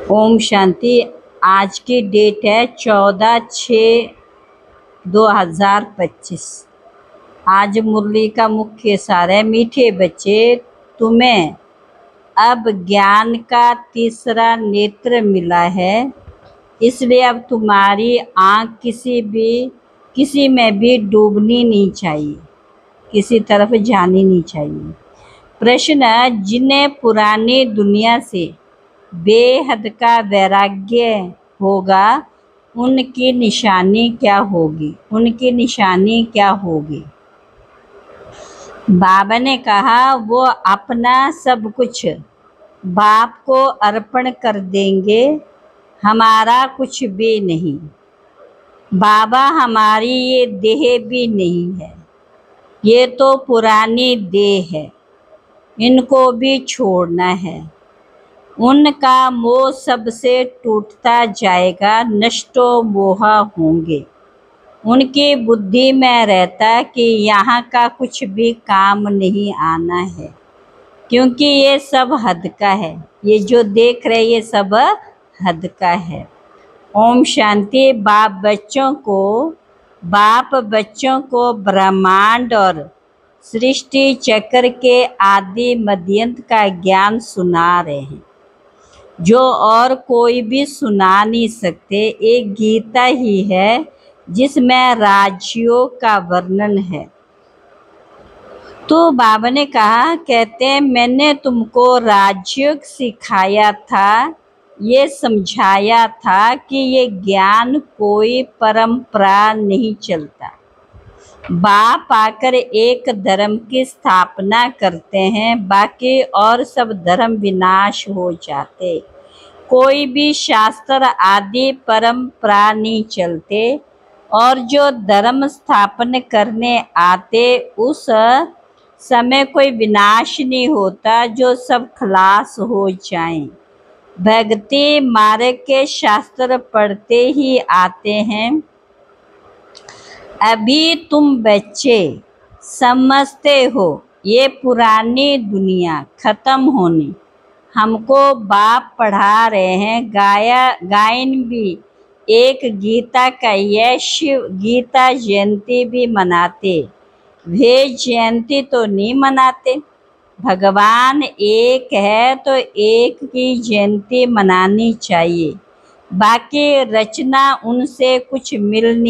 ओम शांति। आज की डेट है 14/6/2025। आज मुरली का मुख्य सार है, मीठे बच्चे, तुम्हें अब ज्ञान का तीसरा नेत्र मिला है, इसलिए अब तुम्हारी आँख किसी में भी डूबनी नहीं चाहिए, किसी तरफ जानी नहीं चाहिए। प्रश्न, जिन्हें पुरानी दुनिया से बेहद का वैराग्य होगा उनकी निशानी क्या होगी? बाबा ने कहा वो अपना सब कुछ बाप को अर्पण कर देंगे, हमारा कुछ भी नहीं। बाबा हमारी ये देह भी नहीं है, ये तो पुरानी देह है, इनको भी छोड़ना है। उनका मोह सबसे टूटता जाएगा, नष्टो मोहा होंगे। उनकी बुद्धि में रहता कि यहाँ का कुछ भी काम नहीं आना है, क्योंकि ये सब हद का है, ये जो देख रहे ये सब हद का है। ओम शांति। बाप बच्चों को ब्रह्मांड और सृष्टि चक्र के आदि मध्यंत का ज्ञान सुना रहे हैं, जो और कोई भी सुना नहीं सकते। एक गीता ही है जिसमें राज्यों का वर्णन है। तो बाबा ने कहा, कहते हैं मैंने तुमको राज्य सिखाया था, ये समझाया था कि ये ज्ञान कोई परंपरा नहीं चलता। बाप आकर एक धर्म की स्थापना करते हैं, बाकी और सब धर्म विनाश हो जाते। कोई भी शास्त्र आदि परंपरा नहीं चलते, और जो धर्म स्थापन करने आते उस समय कोई विनाश नहीं होता, जो सब खलास हो जाएं। भक्ति मार्ग के शास्त्र पढ़ते ही आते हैं। अभी तुम बच्चे समझते हो ये पुरानी दुनिया खत्म होनी, हमको बाप पढ़ा रहे हैं। गायन भी एक गीता का यश गीता जयंती भी मनाते, वे जयंती तो नहीं मनाते। भगवान एक है तो एक की जयंती मनानी चाहिए, बाकी रचना उनसे कुछ मिल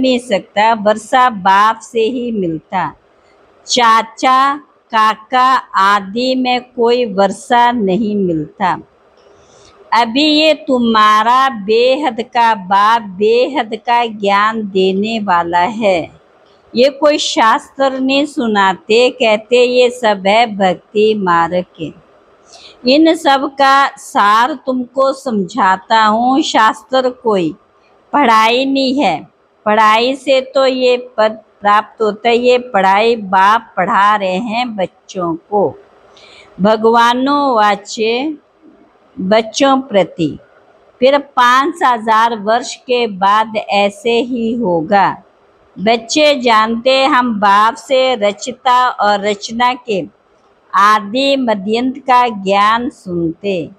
नहीं सकता। वर्षा बाप से ही मिलता, चाचा काका आदि में कोई वर्षा नहीं मिलता। अभी ये तुम्हारा बेहद का बाप बेहद का ज्ञान देने वाला है, ये कोई शास्त्र नहीं सुनाते, कहते ये सब है भक्ति मार्ग के। इन सब का सार तुमको समझाता हूँ। शास्त्र कोई पढ़ाई नहीं है, पढ़ाई से तो ये पद प्राप्त होता है, ये पढ़ाई बाप पढ़ा रहे हैं बच्चों को। भगवानों वाच्य बच्चों प्रति फिर 5000 वर्ष के बाद ऐसे ही होगा। बच्चे जानते हम बाप से रचता और रचना के आदि मध्यंत का ज्ञान सुनते।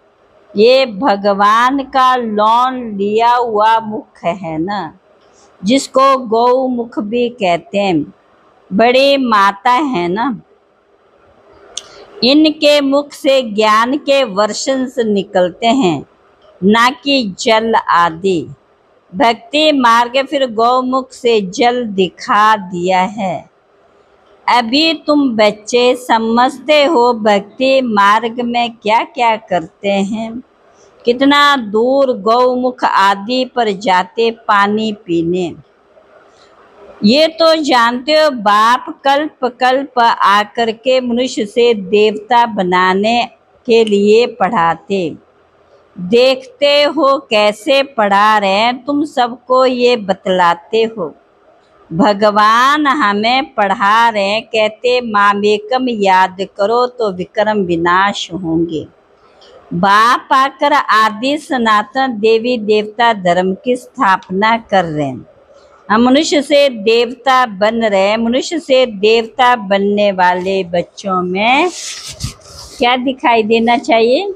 ये भगवान का लौन लिया हुआ मुख है ना, जिसको गौ मुख भी कहते हैं, बड़ी माता है ना, इनके मुख से ज्ञान के वर्षण निकलते हैं, ना कि जल आदि। भक्ति मार्ग फिर गौमुख से जल दिखा दिया है। अभी तुम बच्चे समझते हो भक्ति मार्ग में क्या क्या करते हैं, कितना दूर गौमुख आदि पर जाते पानी पीने। ये तो जानते हो बाप कल्प कल्प आकर के मनुष्य से देवता बनाने के लिए पढ़ाते। देखते हो कैसे पढ़ा रहे हैं, तुम सबको ये बतलाते हो। भगवान हमें पढ़ा रहे हैं, कहते मामेकम याद करो तो विक्रम विनाश होंगे। बाप आकर आदि सनातन देवी देवता धर्म की स्थापना कर रहे हैं। हम मनुष्य से देवता बन रहे हैं। मनुष्य से देवता बनने वाले बच्चों में क्या दिखाई देना चाहिए?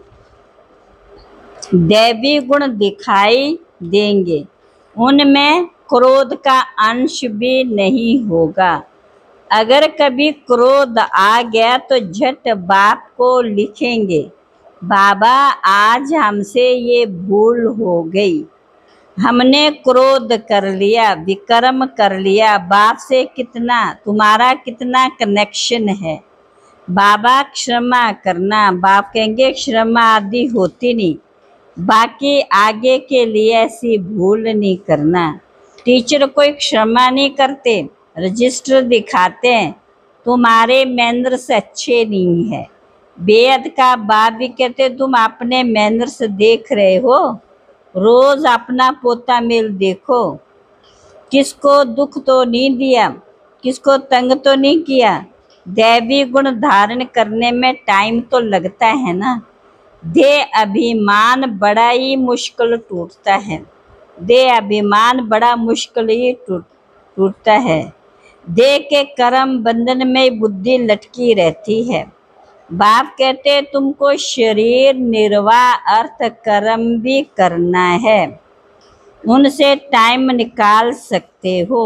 दैवी गुण दिखाई देंगे। उनमें क्रोध का अंश भी नहीं होगा। अगर कभी क्रोध आ गया तो झट बाप को लिखेंगे, बाबा आज हमसे ये भूल हो गई, हमने क्रोध कर लिया, विक्रम कर लिया। बाप से तुम्हारा कितना कनेक्शन है, बाबा क्षमा करना। बाप कहेंगे क्षमा आदि होती नहीं, बाकी आगे के लिए ऐसी भूल नहीं करना। टीचर कोई क्षमा नहीं करते, रजिस्टर दिखाते हैं, तुम्हारे मैनर्स अच्छे नहीं है। बेहद का बाप भी कहते तुम अपने मैनर्स देख रहे हो, रोज अपना पोता मेल देखो, किसको दुख तो नहीं दिया, किसको तंग तो नहीं किया। दैवी गुण धारण करने में टाइम तो लगता है ना। देह अभिमान बड़ा ही मुश्किल टूटता है, देह अभिमान बड़ा मुश्किल ही टूटता है। देह के कर्म बंधन में बुद्धि लटकी रहती है। बाप कहते तुमको शरीर निर्वाह अर्थ कर्म भी करना है, उनसे टाइम निकाल सकते हो।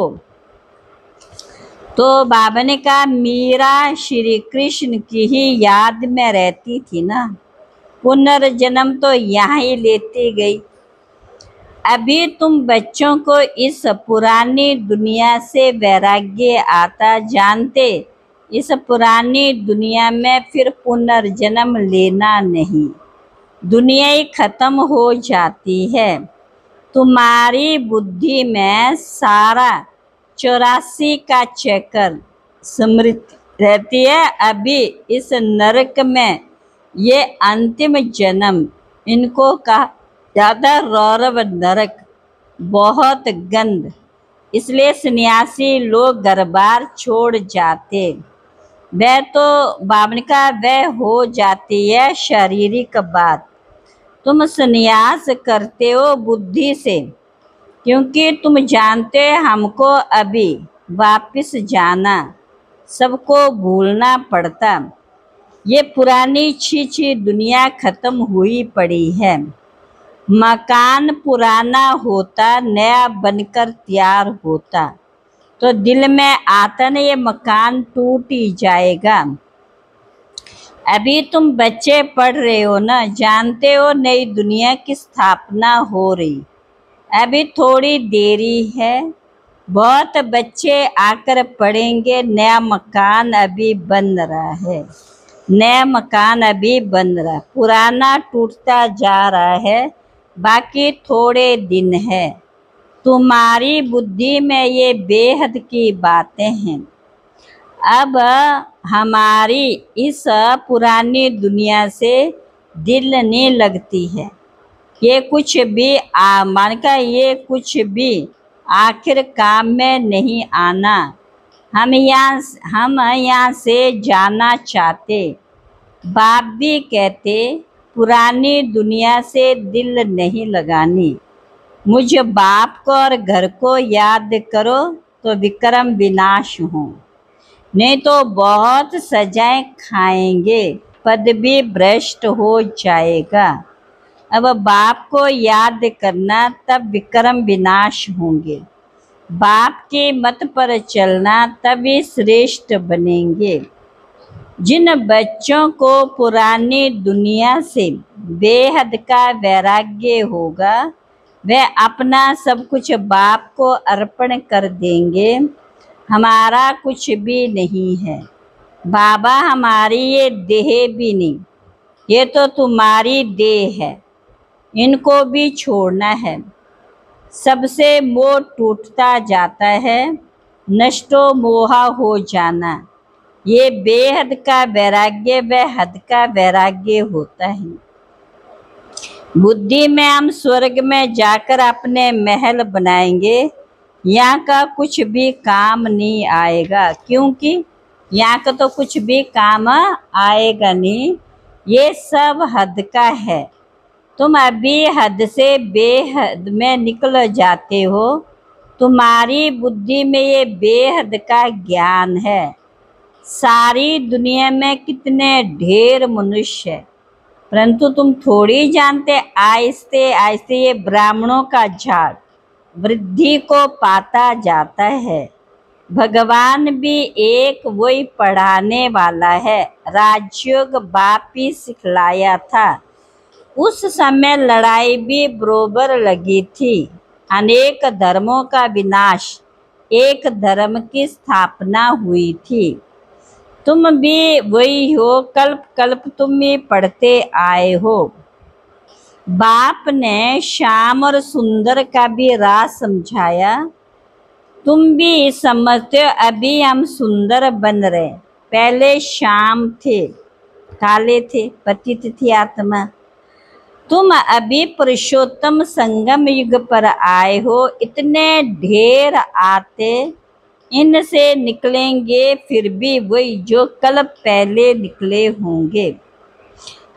तो बाबा ने कहा मीरा श्री कृष्ण की ही याद में रहती थी ना, पुनर्जन्म तो यहाँ ही लेती गई। अभी तुम बच्चों को इस पुरानी दुनिया से वैराग्य आता जानते, इस पुरानी दुनिया में फिर पुनर्जन्म लेना नहीं, दुनिया ही खत्म हो जाती है। तुम्हारी बुद्धि में सारा 84 का चक्कर स्मृत रहती है। अभी इस नरक में ये अंतिम जन्म, इनको कहा जाता रौरव नरक, बहुत गंद, इसलिए सन्यासी लोग घर बार छोड़ जाते। वह तो बाबन का वह हो जाती है शारीरिक बात। तुम सन्यास करते हो बुद्धि से, क्योंकि तुम जानते हमको अभी वापस जाना, सबको भूलना पड़ता। ये पुरानी छी दुनिया खत्म हुई पड़ी है। मकान पुराना होता, नया बनकर तैयार होता, तो दिल में आता न ये मकान टूट ही जाएगा। अभी तुम बच्चे पढ़ रहे हो ना, जानते हो नई दुनिया की स्थापना हो रही, अभी थोड़ी देरी है। बहुत बच्चे आकर पढ़ेंगे, नया मकान अभी बन रहा है, नया मकान अभी बन रहा, पुराना टूटता जा रहा है, बाकी थोड़े दिन है। तुम्हारी बुद्धि में ये बेहद की बातें हैं। अब हमारी इस पुरानी दुनिया से दिल नहीं लगती है। ये कुछ भी मान का ये कुछ भी आखिर काम में नहीं आना। हम यहाँ से जाना चाहते। बाप भी कहते पुरानी दुनिया से दिल नहीं लगानी, मुझ बाप को और घर को याद करो तो विक्रम विनाश हो, नहीं तो बहुत सजाएं खाएंगे, पद भी भ्रष्ट हो जाएगा। अब बाप को याद करना, तब विक्रम विनाश होंगे। बाप के मत पर चलना, तभी श्रेष्ठ बनेंगे। जिन बच्चों को पुरानी दुनिया से बेहद का वैराग्य होगा, वे अपना सब कुछ बाप को अर्पण कर देंगे। हमारा कुछ भी नहीं है बाबा, हमारी ये देह भी नहीं, ये तो तुम्हारी देह है, इनको भी छोड़ना है। सबसे मोह टूटता जाता है, नष्टो मोहा हो जाना। ये बेहद का वैराग्य वह हद का वैराग्य होता है। बुद्धि में हम स्वर्ग में जाकर अपने महल बनाएंगे, यहाँ का कुछ भी काम नहीं आएगा, क्योंकि यहाँ का तो कुछ भी काम आएगा नहीं, ये सब हद का है। तुम अभी हद से बेहद में निकल जाते हो, तुम्हारी बुद्धि में ये बेहद का ज्ञान है। सारी दुनिया में कितने ढेर मनुष्य है, परंतु तुम थोड़ी जानते आहिस्ते आहिस्ते ये ब्राह्मणों का झाड़ वृद्धि को पाता जाता है। भगवान भी एक वही पढ़ाने वाला है। राजयोग बाप ही सिखलाया था। उस समय लड़ाई भी बरोबर लगी थी। अनेक धर्मों का विनाश, एक धर्म की स्थापना हुई थी। तुम भी वही हो, कल्प कल्प तुम भी पढ़ते आए हो। बाप ने श्याम और सुंदर का भी राज समझाया। तुम भी समझते हो अभी हम सुंदर बन रहे, पहले श्याम थे, काले थे, पतित थी आत्मा। तुम अभी पुरुषोत्तम संगम युग पर आए हो। इतने ढेर आते इनसे निकलेंगे, फिर भी वही जो कल पहले निकले होंगे।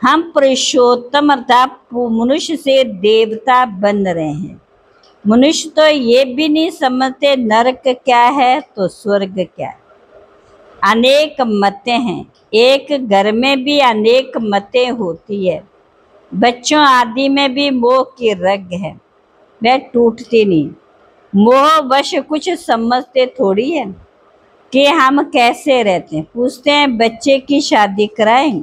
हम पुरुषोत्तम अर्थात मनुष्य से देवता बन रहे हैं। मनुष्य तो ये भी नहीं समझते नरक क्या है तो स्वर्ग क्या है। अनेक मतें हैं, एक घर में भी अनेक मतें होती है। बच्चों आदि में भी मोह की रग है, वह टूटती नहीं। मोह वश कुछ समझते थोड़ी है कि हम कैसे रहते हैं। पूछते हैं बच्चे की शादी कराएं,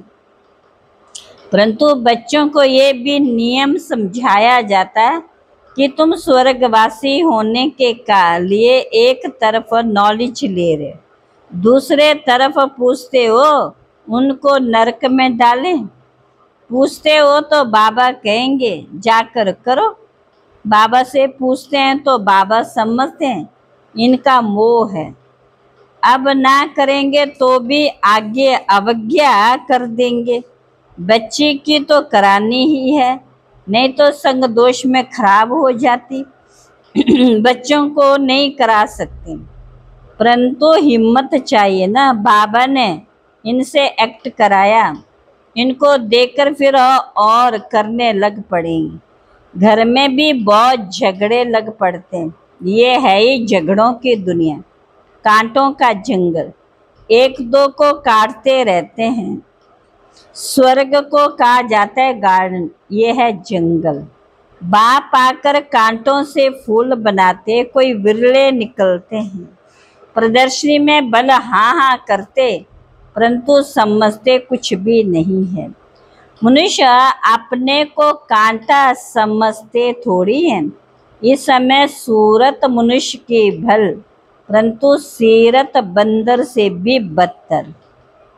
परंतु बच्चों को ये भी नियम समझाया जाता है कि तुम स्वर्गवासी होने के लिए एक तरफ नॉलेज ले रहे, दूसरे तरफ पूछते हो उनको नरक में डालें। पूछते हो तो बाबा कहेंगे जाकर करो। बाबा से पूछते हैं तो बाबा समझते हैं इनका मोह है, अब ना करेंगे तो भी आगे अवज्ञा कर देंगे। बच्चे की तो करानी ही है, नहीं तो संग दोष में खराब हो जाती। बच्चों को नहीं करा सकते, परंतु हिम्मत चाहिए ना। बाबा ने इनसे एक्ट कराया, इनको देखकर फिर और करने लग पड़ेंगे। घर में भी बहुत झगड़े लग पड़ते हैं। ये है ही झगड़ों की दुनिया, कांटों का जंगल, एक दो को काटते रहते हैं। स्वर्ग को कहा जाता है गार्डन, ये है जंगल। बाप आकर कांटों से फूल बनाते, कोई विरले निकलते हैं। प्रदर्शनी में बल हाँ हाँ करते, परंतु समझते कुछ भी नहीं है। मनुष्य अपने को कांटा समझते थोड़ी है। इस समय सूरत मनुष्य की भल, परंतु सीरत बंदर से भी बदतर।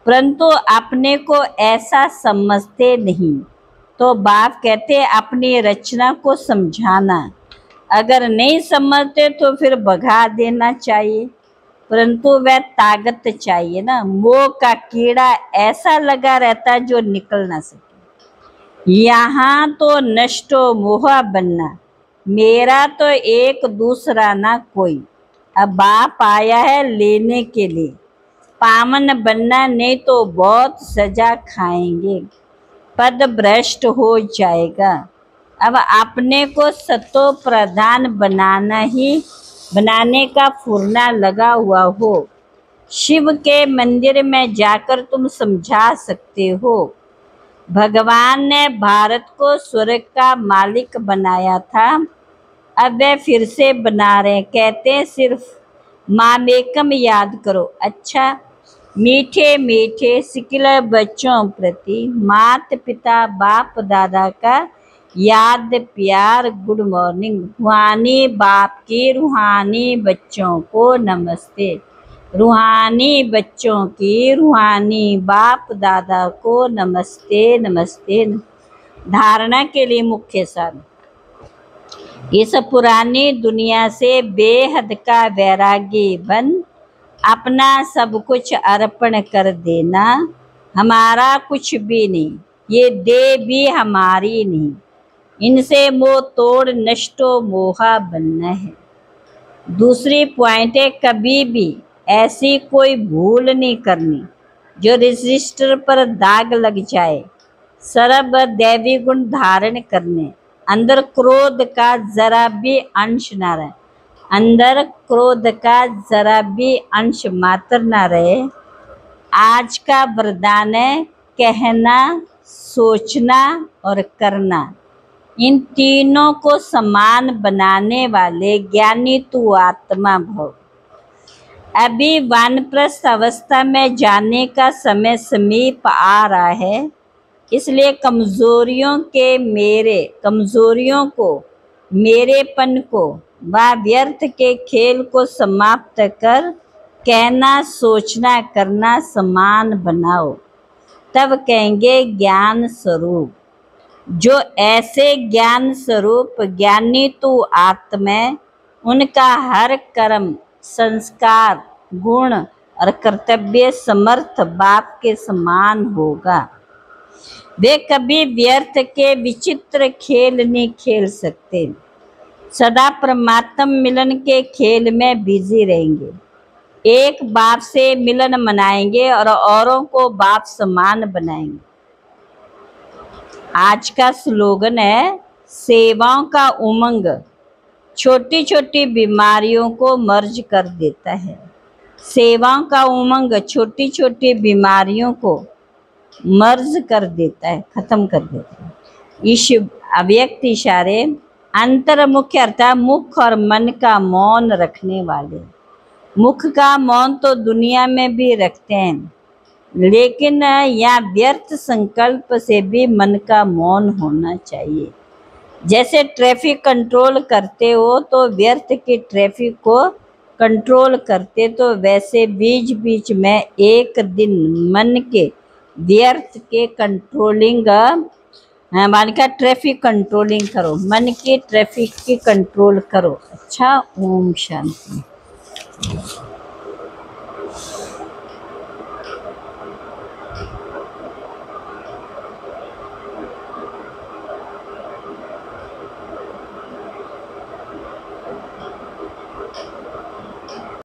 परंतु अपने को ऐसा समझते नहीं, तो बाप कहते अपनी रचना को समझाना। अगर नहीं समझते तो फिर भगा देना चाहिए, परंतु वह ताकत चाहिए ना। मोह का कीड़ा ऐसा लगा रहता जो निकल ना सके। यहाँ तो नष्टो मोहा बनना, मेरा तो एक दूसरा ना कोई। अब बाप आया है लेने के लिए, पावन बनना, नहीं तो बहुत सजा खाएंगे, पद भ्रष्ट हो जाएगा। अब अपने को सतो प्रधान बनाने का फुरना लगा हुआ हो। शिव के मंदिर में जाकर तुम समझा सकते हो। भगवान ने भारत को स्वर्ग का मालिक बनाया था, अब वे फिर से बना रहे। कहते हैं सिर्फ मामेकम याद करो। अच्छा, मीठे मीठे सिकिलर बच्चों प्रति माता पिता बाप दादा का याद प्यार, गुड मॉर्निंग। रूहानी बाप की रूहानी बच्चों को नमस्ते। रूहानी बच्चों की रूहानी बाप दादा को नमस्ते नमस्ते। धारणा के लिए मुख्य सार, इस पुरानी दुनिया से बेहद का वैरागी बन अपना सब कुछ अर्पण कर देना। हमारा कुछ भी नहीं, ये देह भी हमारी नहीं। इनसे मोह तोड़ नष्टो मोहा बनना है। दूसरी पॉइंट है, कभी भी ऐसी कोई भूल नहीं करनी जो रजिस्टर पर दाग लग जाए। सर्व दैवी गुण धारण करने, अंदर क्रोध का जरा भी अंश ना रहे, अंदर क्रोध का जरा भी अंश मात्र ना रहे। आज का वरदान है कहना, सोचना और करना। इन तीनों को समान बनाने वाले ज्ञानी तू आत्मा भव। अभी वानप्रस्थ अवस्था में जाने का समय समीप आ रहा है, इसलिए कमजोरियों को, मेरेपन को व व्यर्थ के खेल को समाप्त कर कहना, सोचना, करना समान बनाओ, तब कहेंगे ज्ञान स्वरूप। जो ऐसे ज्ञान स्वरूप ज्ञानी तू आत्मा है, उनका हर कर्म, संस्कार, गुण और कर्तव्य समर्थ बाप के समान होगा। वे कभी व्यर्थ के विचित्र खेल नहीं खेल सकते, सदा परमात्म मिलन के खेल में बिजी रहेंगे। एक बाप से मिलन मनाएंगे और औरों को बाप समान बनाएंगे। आज का स्लोगन है सेवाओं का उमंग छोटी छोटी बीमारियों को मर्ज कर देता है। सेवाओं का उमंग छोटी छोटी बीमारियों को मर्ज कर देता है, खत्म कर देता है। इस अव्यक्त इशारे अंतर्मुख अर्थात मुख और मन का मौन रखने वाले। मुख का मौन तो दुनिया में भी रखते हैं, लेकिन यहाँ व्यर्थ संकल्प से भी मन का मौन होना चाहिए। जैसे ट्रैफिक कंट्रोल करते हो तो व्यर्थ की ट्रैफिक को कंट्रोल करते, तो वैसे बीच बीच में एक दिन मन के व्यर्थ के कंट्रोलिंग मान का ट्रैफिक कंट्रोलिंग करो, मन की ट्रैफिक की कंट्रोल करो। अच्छा, ओम शांति।